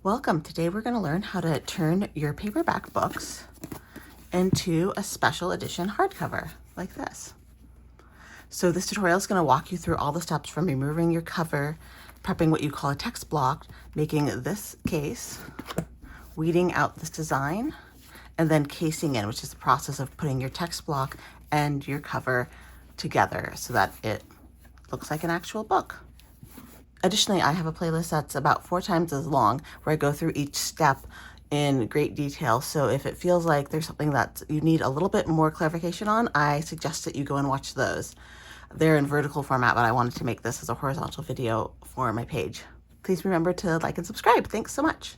Welcome. Today we're going to learn how to turn your paperback books into a special edition hardcover like this. So this tutorial is going to walk you through all the steps from removing your cover, prepping what you call a text block, making this case, weeding out this design, and then casing in, which is the process of putting your text block and your cover together so that it looks like an actual book. Additionally, I have a playlist that's about 4 times as long where I go through each step in great detail. So if it feels like there's something that you need a little bit more clarification on, I suggest that you go and watch those. They're in vertical format, but I wanted to make this as a horizontal video for my page. Please remember to like and subscribe. Thanks so much.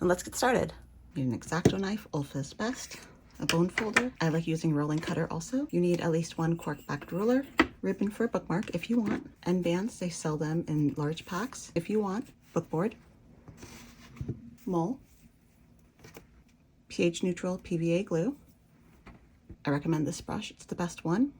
And let's get started. You need an X-Acto knife, Olfa's best, a bone folder. I like using rolling cutter also. You need at least 1 cork-backed ruler, ribbon for a bookmark if you want, end bands, they sell them in large packs if you want, bookboard, mole, pH neutral PVA glue. I recommend this brush, it's the best one.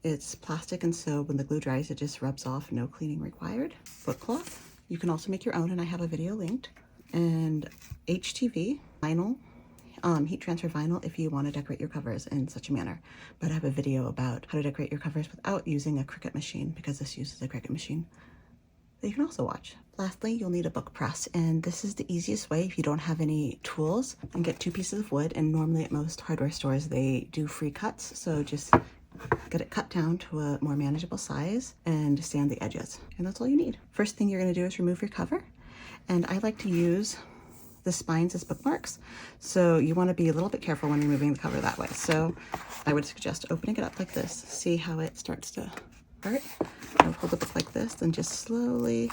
It's plastic, and so when the glue dries it just rubs off, no cleaning required. Book cloth, you can also make your own and I have a video linked. And HTV, vinyl, heat transfer vinyl if you want to decorate your covers in such a manner. But I have a video about how to decorate your covers without using a Cricut machine, because this uses a Cricut machine that you can also watch. Lastly, you'll need a book press, and this is the easiest way if you don't have any tools. And get 2 pieces of wood, and normally at most hardware stores they do free cuts, so just get it cut down to a more manageable size and sand the edges, and that's all you need. First thing you're going to do is remove your cover, and I like to use the spines as bookmarks, so you want to be a little bit careful when removing the cover that way. So I would suggest opening it up like this, see how it starts to hurt. I would hold the book like this and just slowly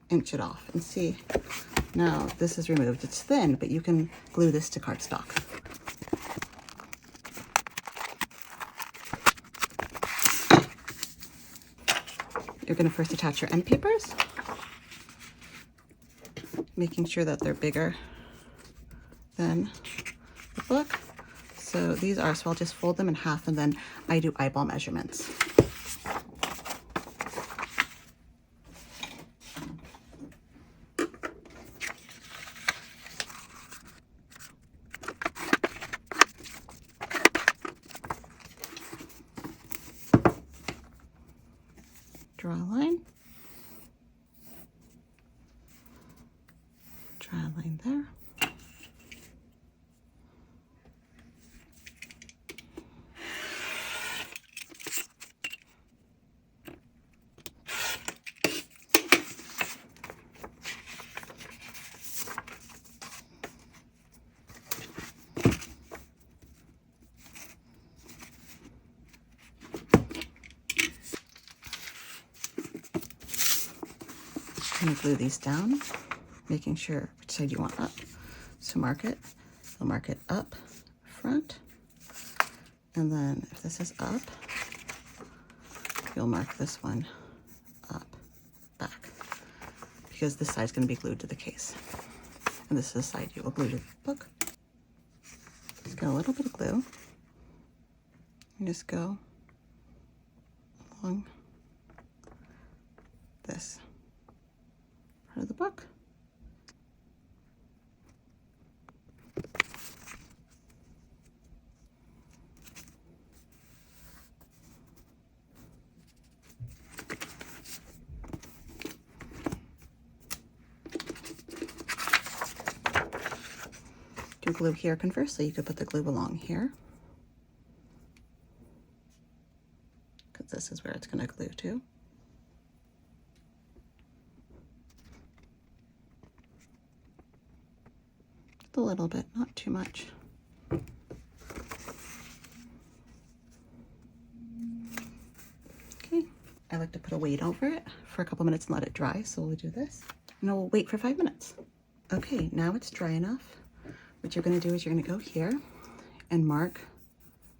inch it off and see. Now this is removed. It's thin, but you can glue this to cardstock. You're going to first attach your end papers, making sure that they're bigger than the book. So these are, so I'll just fold them in half, and then I do eyeball measurements. Draw a line, draw a line there. And glue these down, making sure which side you want up. So mark it, you'll mark it up front, and then if this is up, you'll mark this one up back, because this side's going to be glued to the case, and this is the side you will glue to the book. Just get a little bit of glue and just go along this part of the book. Do glue here. Conversely, you could put the glue along here, because this is where it's going to glue to. A little bit, not too much. Okay, I like to put a weight over it for a couple minutes and let it dry, so we'll do this. And I'll wait for 5 minutes. Okay, now it's dry enough. What you're going to do is you're going to go here and mark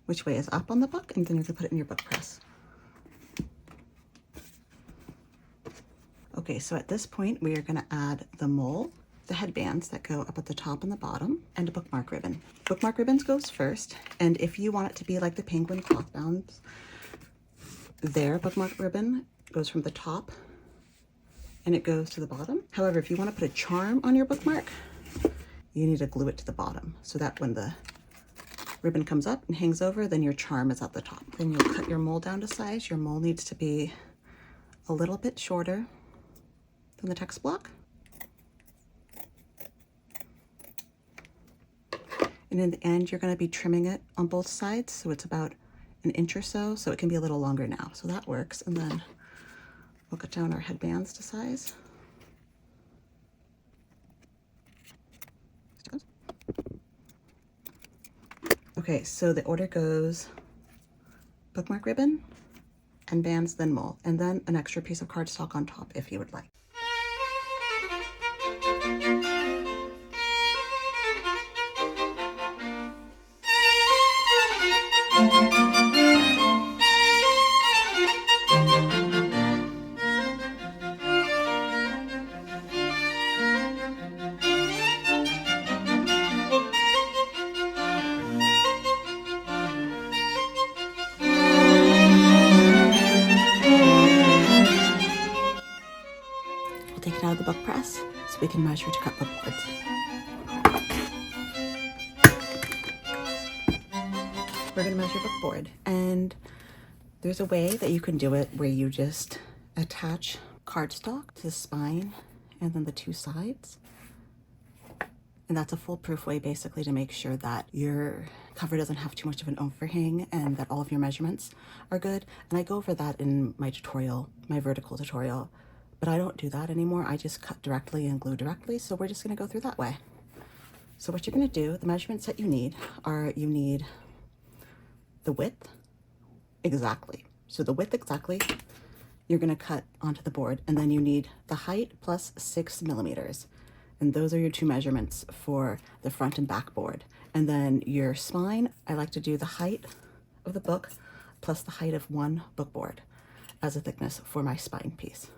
which way is up on the book, and then you're going to put it in your book press. Okay, so at this point we are going to add the mole the headbands that go up at the top and the bottom, and a bookmark ribbon. Bookmark ribbons goes first, and if you want it to be like the Penguin Clothbounds, their bookmark ribbon goes from the top and it goes to the bottom. However, if you want to put a charm on your bookmark, you need to glue it to the bottom so that when the ribbon comes up and hangs over, then your charm is at the top. Then you'll cut your mole down to size. Your mole needs to be a little bit shorter than the text block. And in the end, you're going to be trimming it on both sides, so it's about an inch or so it can be a little longer now. So that works. And then we'll cut down our headbands to size. Okay, so the order goes bookmark ribbon, headbands, then mole, and then an extra piece of cardstock on top if you would like. Take it out of the book press so we can measure to cut book boards. We're going to measure book board, and there's a way that you can do it where you just attach cardstock to the spine and then the two sides. And that's a foolproof way basically to make sure that your cover doesn't have too much of an overhang and that all of your measurements are good. And I go over that in my tutorial, my vertical tutorial. But I don't do that anymore. I just cut directly and glue directly. So we're just going to go through that way. So what you're going to do, the measurements that you need are, you need the width exactly. So the width exactly, you're going to cut onto the board. And then you need the height plus 6 millimeters. And those are your two measurements for the front and back board. And then your spine, I like to do the height of the book plus the height of one book board as a thickness for my spine piece.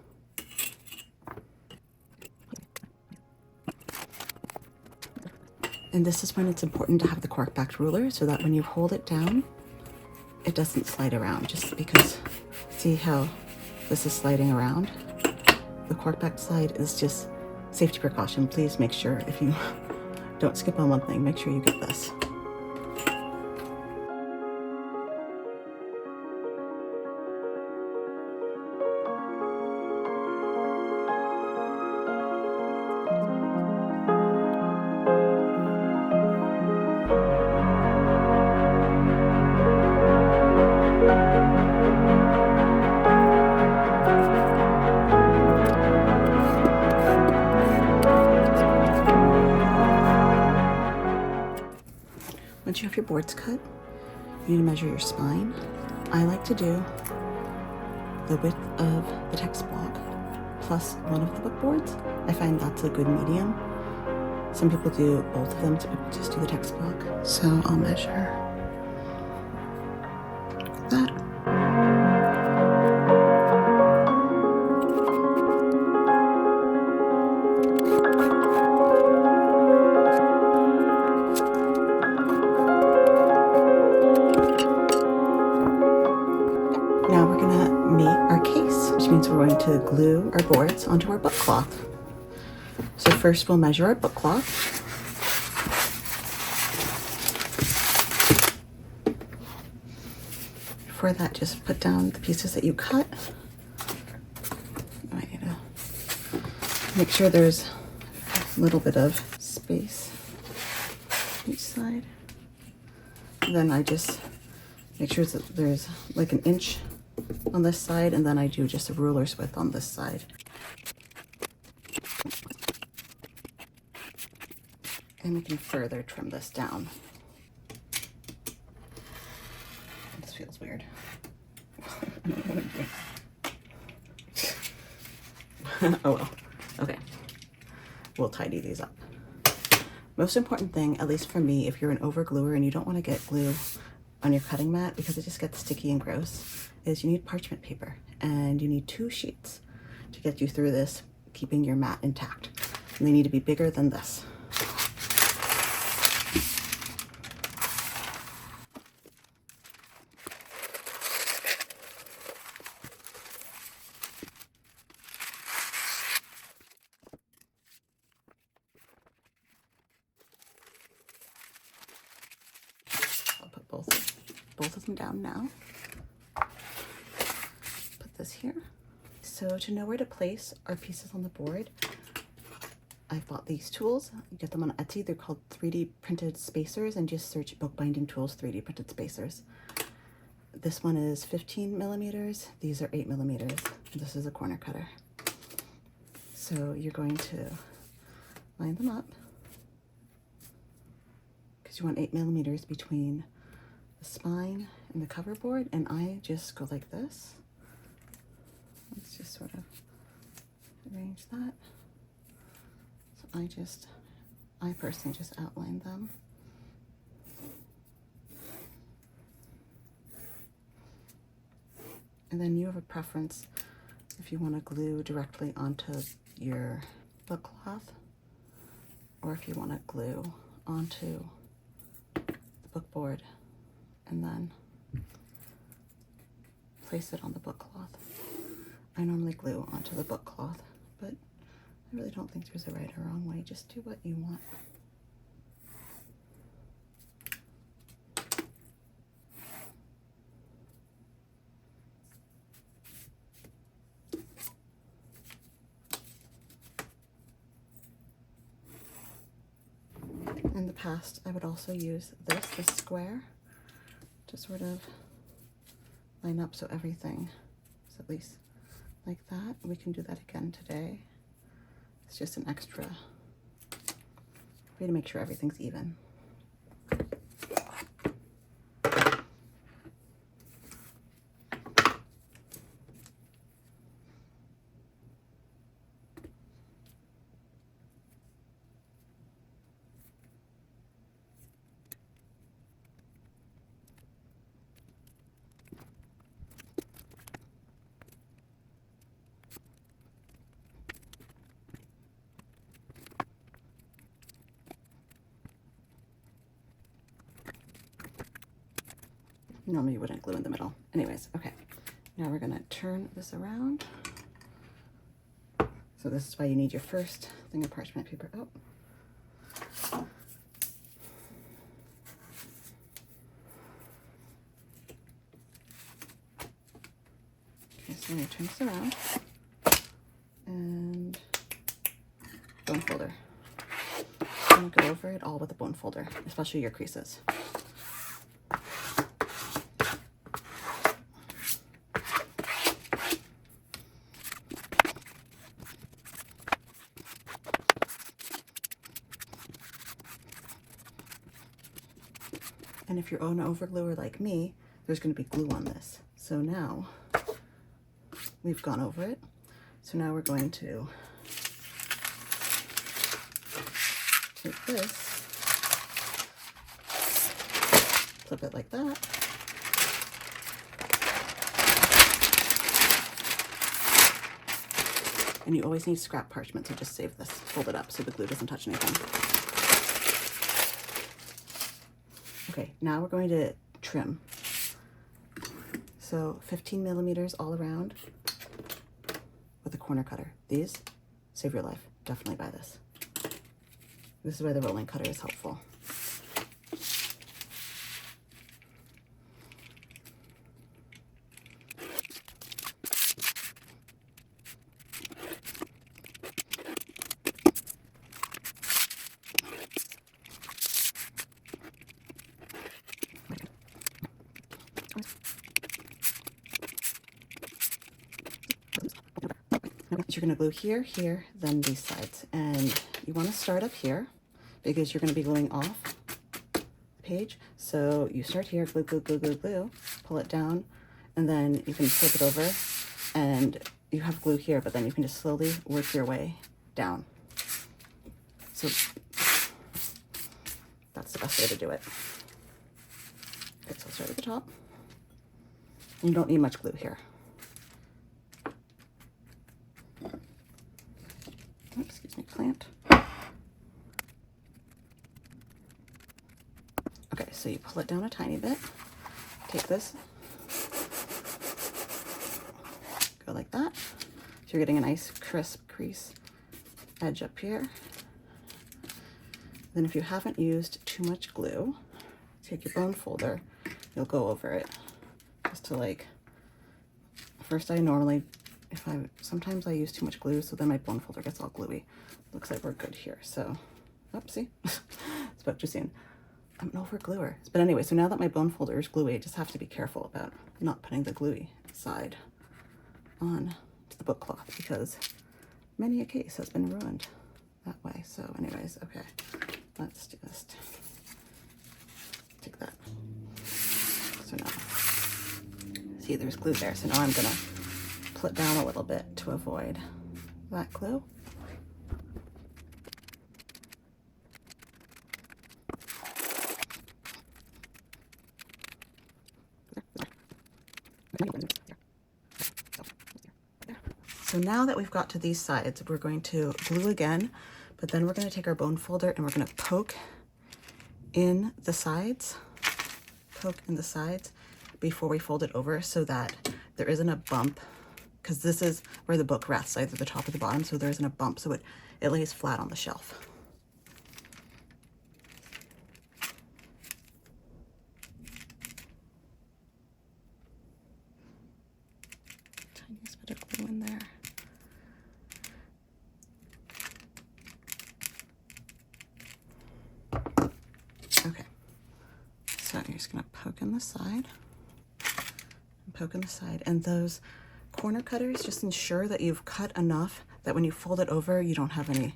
And this is when it's important to have the cork-backed ruler so that when you hold it down, it doesn't slide around. Just because, see how this is sliding around? The cork-backed side is just safety precaution. Please make sure, if you don't skip on one thing, make sure you get this. Once you have your boards cut, you need to measure your spine. I like to do the width of the text block plus one of the book boards. I find that's a good medium. Some people do both of them, to just do the text block. So I'll measure that. Now we're gonna make our case, which means we're going to glue our boards onto our book cloth. So first we'll measure our book cloth. For that, just put down the pieces that you cut. I need to make sure there's a little bit of space each side. And then I just make sure that there's like an inch on this side, and then I do just a ruler's width on this side. And we can further trim this down. This feels weird. I don't know what I'm doing. Oh well. Okay. We'll tidy these up. Most important thing, at least for me, if you're an overgluer and you don't want to get glue on your cutting mat because it just gets sticky and gross, is you need parchment paper, and you need 2 sheets to get you through this, keeping your mat intact. And they need to be bigger than this. I'll put both of them down now. Put this here. So to know where to place our pieces on the board, I bought these tools. You get them on Etsy. They're called 3D printed spacers, and just search bookbinding tools 3D printed spacers. This one is 15 millimeters. These are 8 millimeters. This is a corner cutter. So you're going to line them up because you want 8 millimeters between the spine and the cover board, and I just go like this. Let's just sort of arrange that. So I personally just outline them. And then you have a preference if you want to glue directly onto your book cloth, or if you want to glue onto the book board and then place it on the book cloth. I normally glue onto the book cloth, but I really don't think there's a right or wrong way. Just do what you want. In the past, I would also use this square, to sort of line up so everything is at least like that. We can do that again today. It's just an extra way to make sure everything's even. Normally you wouldn't glue in the middle. Anyways, okay. Now we're gonna turn this around. So this is why you need your first thing of parchment paper. Oh. Okay, so I'm gonna turn this around and bone folder. I'm gonna go over it all with a bone folder, especially your creases. And if you're an overgluer like me, there's going to be glue on this. So now we've gone over it. So now we're going to take this, flip it like that. And you always need scrap parchment, so just save this, fold it up so the glue doesn't touch anything. Okay, now we're going to trim. So 15 millimeters all around with a corner cutter. These save your life. Definitely buy this. This is where the rolling cutter is helpful. You're going to glue here, here, then these sides. And you want to start up here because you're going to be gluing off the page. So you start here, glue, glue, glue, glue, glue, pull it down, and then you can flip it over and you have glue here, but then you can just slowly work your way down. So that's the best way to do it. Okay, so I'll start at the top. You don't need much glue here. Excuse me, plant. so you pull it down a tiny bit, take this, go like that. So you're getting a nice crisp crease edge up here. Then if you haven't used too much glue, take your bone folder, you'll go over it just to like, first I normally, sometimes I use too much glue, so then my bone folder gets all gluey. Looks like we're good here. So, oopsie, spoke too soon. I'm an over gluer. But anyway, so now that my bone folder is gluey, I just have to be careful about not putting the gluey side on to the book cloth, because many a case has been ruined that way. So anyways, okay, let's just take that. So now, see, there's glue there. So now I'm gonna pull it down a little bit to avoid that glue. So now that we've got to these sides, we're going to glue again, but then we're going to take our bone folder and we're going to poke in the sides before we fold it over, so that there isn't a bump, because this is where the book rests, either the top or the bottom, so there isn't a bump, so it lays flat on the shelf. Tiniest bit of glue in there. Okay, so you're just gonna poke in the side, and poke in the side, and those corner cutters, just ensure that you've cut enough that when you fold it over, you don't have any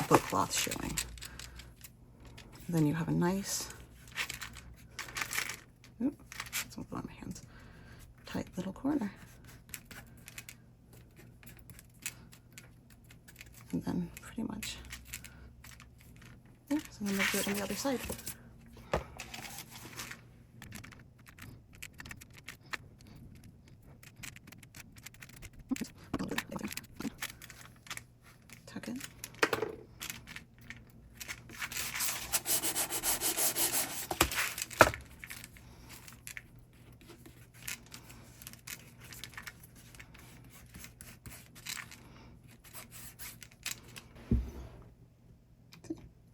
book cloth showing. And then you have a nice, that's all on my hands, tight little corner. And then pretty much there. So then we'll do it on the other side. Tuck it.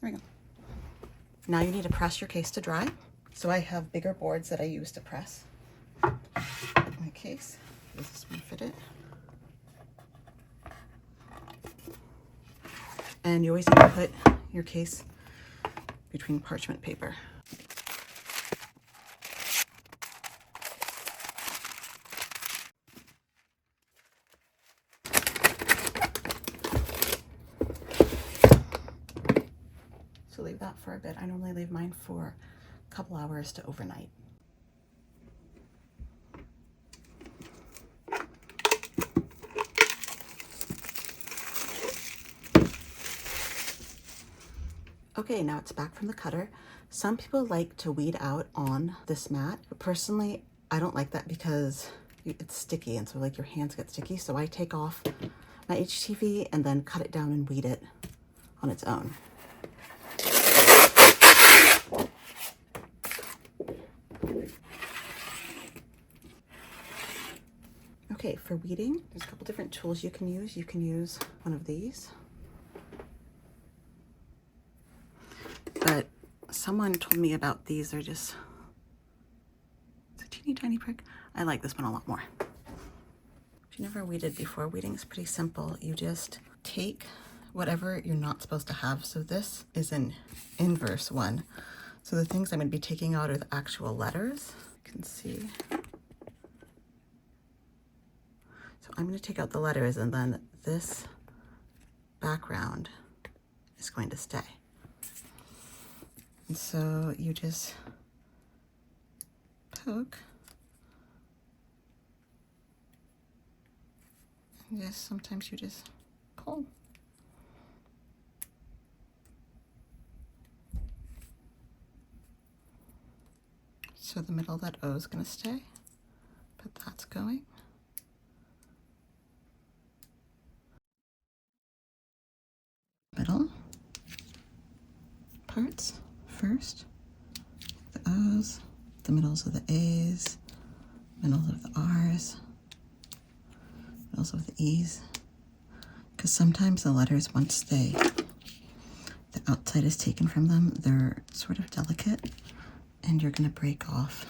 There we go. Now you need to press your case to dry. So I have bigger boards that I use to press my case. Does this one fit it? And you always need to put your case between parchment paper. So leave that for a bit. I normally leave mine for a couple hours to overnight. Okay, now it's back from the cutter. Some people like to weed out on this mat, but personally, I don't like that because it's sticky, and so like your hands get sticky. So I take off my HTV and then cut it down and weed it on its own. Okay, for weeding, there's a couple different tools you can use. You can use one of these. But someone told me about these. They're just, it's a teeny tiny prick. I like this one a lot more. If you never weeded before, weeding is pretty simple. You just take whatever you're not supposed to have. So this is an inverse one. So the things I'm going to be taking out are the actual letters. You can see. So I'm going to take out the letters, and then this background is going to stay. And so you just poke, and just sometimes you just pull. So the middle of that O is going to stay, but that's going. Middle, parts first. The O's, the middles of the A's, middles of the R's, middles of the E's. Because sometimes the letters, once the outside is taken from them, they're sort of delicate and you're gonna break off.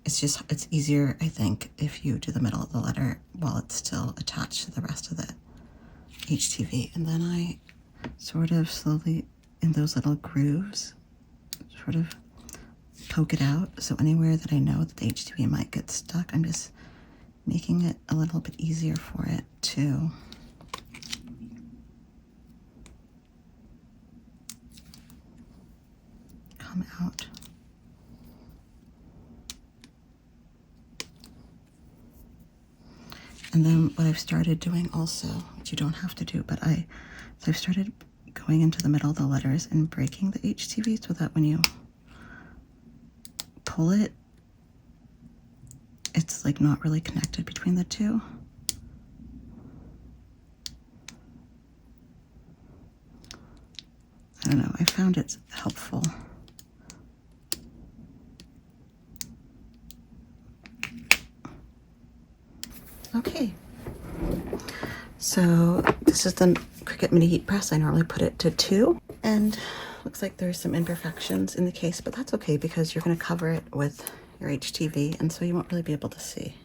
It's easier, I think, if you do the middle of the letter while it's still attached to the rest of the HTV. And then I sort of slowly, in those little grooves, sort of poke it out. So anywhere that I know that the HTV might get stuck, I'm just making it a little bit easier for it to come out. And then what I've started doing also, which you don't have to do, but I've started going into the middle of the letters and breaking the HTV so that when you pull it, it's like not really connected between the two. I don't know, I found it's helpful. Okay, so this is the Cricut Mini Heat Press. I normally put it to 2, and looks like there's some imperfections in the case, but that's okay because you're going to cover it with your HTV, and so you won't really be able to see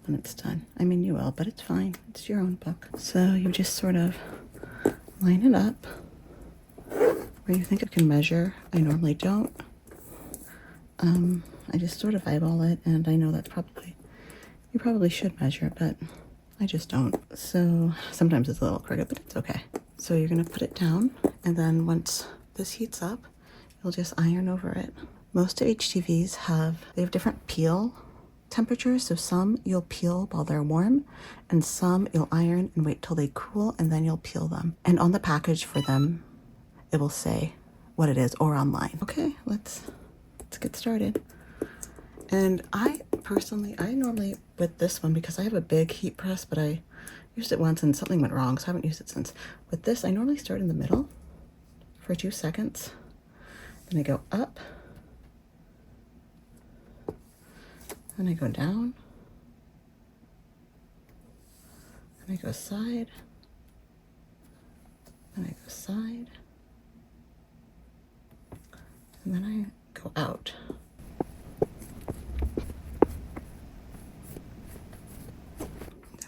when it's done. I mean, you will, but it's fine. It's your own book. So you just sort of line it up where you think it can measure. I normally don't. I just sort of eyeball it, and I know that's probably, you probably should measure, but I just don't. So sometimes it's a little crooked, but it's okay. So you're gonna put it down, and then once this heats up, you'll just iron over it. Most HTVs have different peel temperatures. So some you'll peel while they're warm, and some you'll iron and wait till they cool, and then you'll peel them. And on the package for them, it will say what it is, or online. Okay, let's get started. And I normally, with this one, because I have a big heat press, but I used it once and something went wrong, so I haven't used it since. With this, I normally start in the middle for 2 seconds. Then I go up. Then I go down. Then I go side. Then I go side. And then I go out.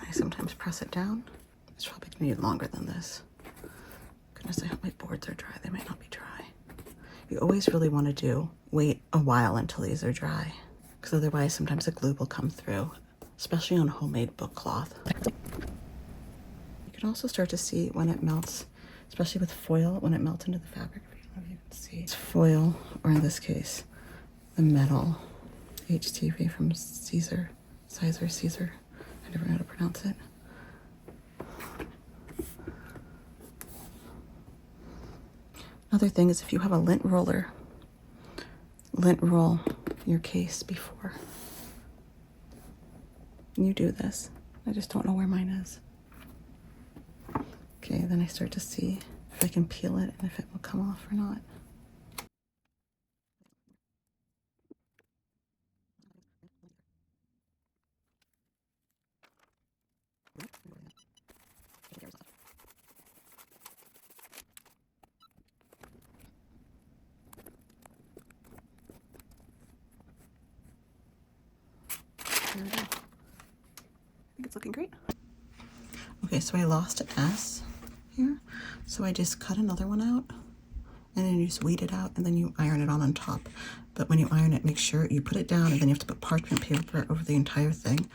I sometimes press it down. It's probably gonna need longer than this. Goodness, I hope my boards are dry. They might not be dry. You always really want to wait a while until these are dry, because otherwise sometimes the glue will come through, especially on homemade book cloth. You can also start to see when it melts, especially with foil, when it melts into the fabric. I don't know if you can see. It's foil, or in this case, the metal HTV from Caesar. I never know how to pronounce it. Another thing is if you have a lint roller, lint roll your case before you do this. I just don't know where mine is. Okay, then I start to see if I can peel it and if it will come off or not. There we go. I think it's looking great. Okay, so I lost an S here. So I just cut another one out, and then you just weed it out, and then you iron it on top. But when you iron it, make sure you put it down, and then you have to put parchment paper over the entire thing.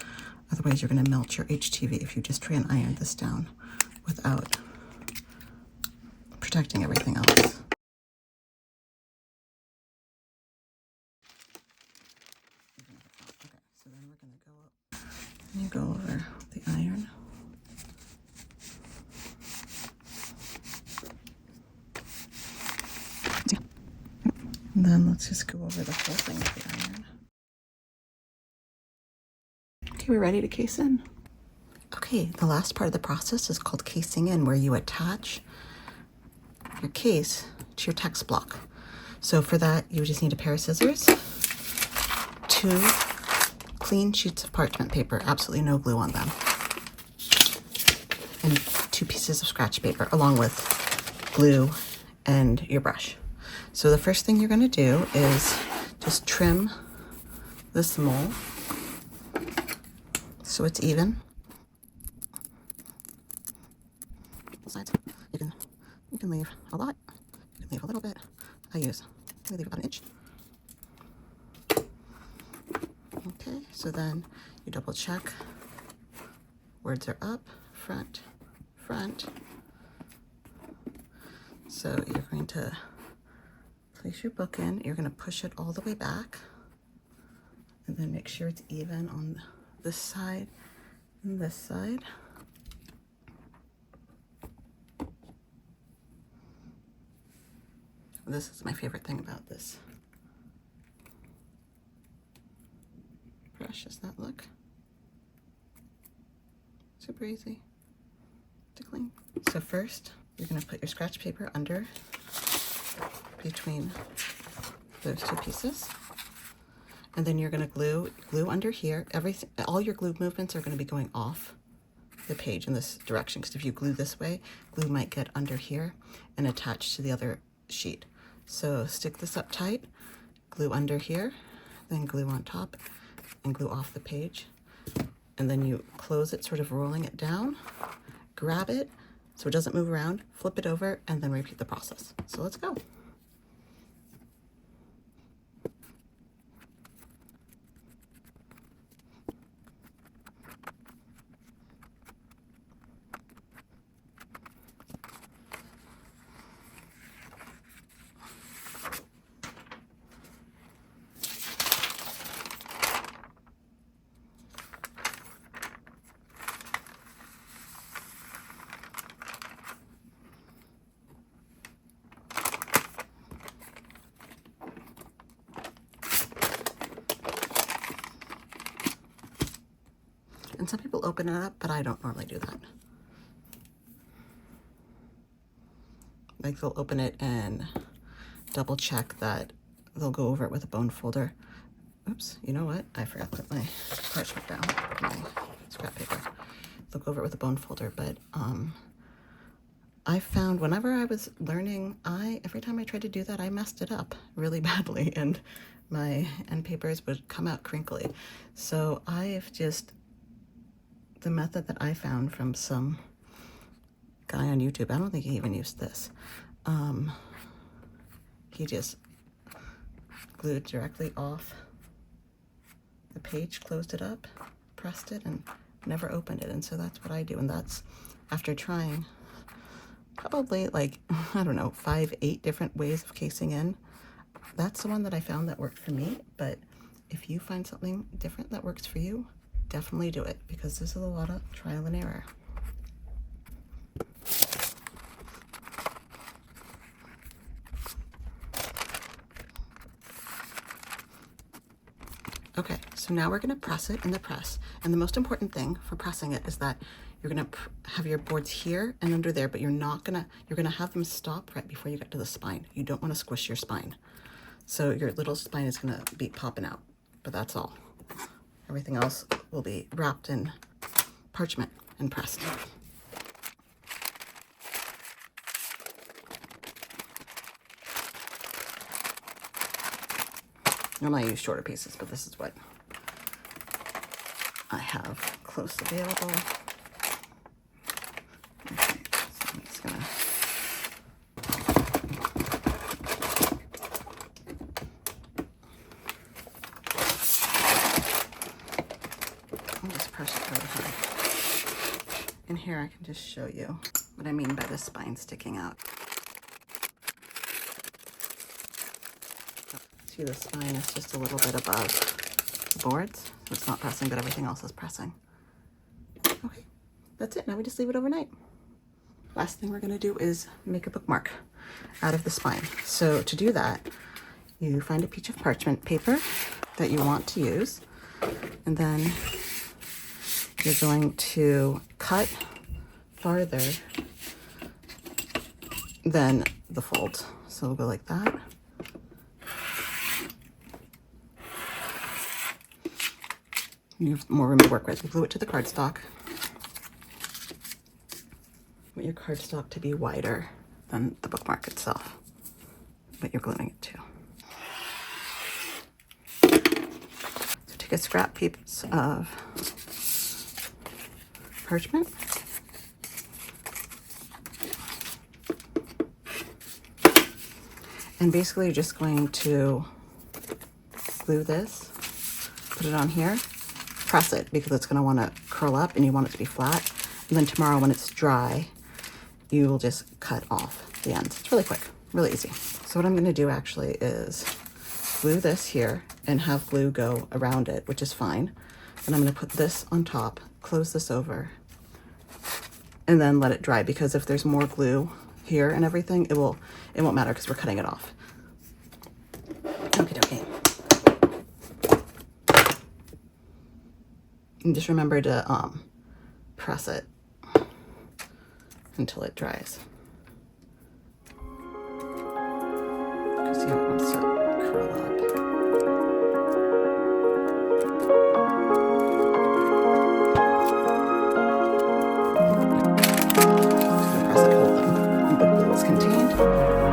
Otherwise, you're gonna melt your HTV if you just try and iron this down without protecting everything else. Okay, so then we're gonna go up. And you go over the iron. And then let's just go over the whole thing with the iron. Okay, we're ready to case in. Okay, the last part of the process is called casing in, where you attach your case to your text block. So for that, you just need a pair of scissors, 2 clean sheets of parchment paper, absolutely no glue on them, and 2 pieces of scratch paper along with glue and your brush. So the first thing you're going to do is just trim this mole so it's even. Sides. You can leave a lot. You can leave a little bit. I leave about an inch. Okay, so then you double check. Words are up, front, front. So you're going to place your book in. You're going to push it all the way back, and then make sure it's even on this side and this side. This is my favorite thing about this brush. Does that look super easy to clean? So first, you're going to put your scratch paper under between those 2 pieces, and then you're going to glue under here. All your glue movements are going to be going off the page in this direction, because if you glue this way, glue might get under here and attach to the other sheet. So stick this up tight, glue under here, then glue on top, and glue off the page. And then you close it, sort of rolling it down, grab it so it doesn't move around, flip it over, and then repeat the process. So let's go. And some people open it up, but I don't normally do that. Like, they'll open it and double check that they'll go over it with a bone folder. Oops, you know what? I forgot to put my parchment down, my scrap paper. They'll go over it with a bone folder, but I found whenever I was learning, every time I tried to do that, I messed it up really badly, and my end papers would come out crinkly. So the method that I found from some guy on YouTube, I don't think he even used this. He just glued directly off the page, closed it up, pressed it, and never opened it. And so that's what I do. And that's after trying probably, like, I don't know, 5-8 different ways of casing in. That's the one that I found that worked for me. But if you find something different that works for you, definitely do it, because this is a lot of trial and error. Okay, so now we're going to press it in the press. And the most important thing for pressing it is that you're going to have your boards here and under there, but you're going to have them stop right before you get to the spine. You don't want to squish your spine. So your little spine is going to be popping out, but that's all. Everything else will be wrapped in parchment and pressed. Normally I use shorter pieces, but this is what I have close available. Okay, so I'm just gonna press it really hard. In here I can just show you what I mean by the spine sticking out. See, the spine is just a little bit above the boards, so it's not pressing, but everything else is pressing. Okay, that's it. Now we just leave it overnight. Last thing we're going to do is make a bookmark out of the spine. So to do that, you find a piece of parchment paper that you want to use, and then you're going to cut farther than the folds. So we'll go like that. You have more room to work with. You glue it to the cardstock. You want your cardstock to be wider than the bookmark itself, but you're gluing it to. So take a scrap piece of parchment. And basically you're just going to glue this, put it on here, press it because it's going to want to curl up and you want it to be flat. And then tomorrow when it's dry, you will just cut off the ends. It's really quick, really easy. So what I'm going to do actually is glue this here and have glue go around it, which is fine. And I'm going to put this on top, close this over, and then let it dry, because if there's more glue here and everything, it won't matter because we're cutting it off. Okay. And just remember to press it until it dries. Because see how it wants to curl up. Just gonna press it whole thing. The glue is contained.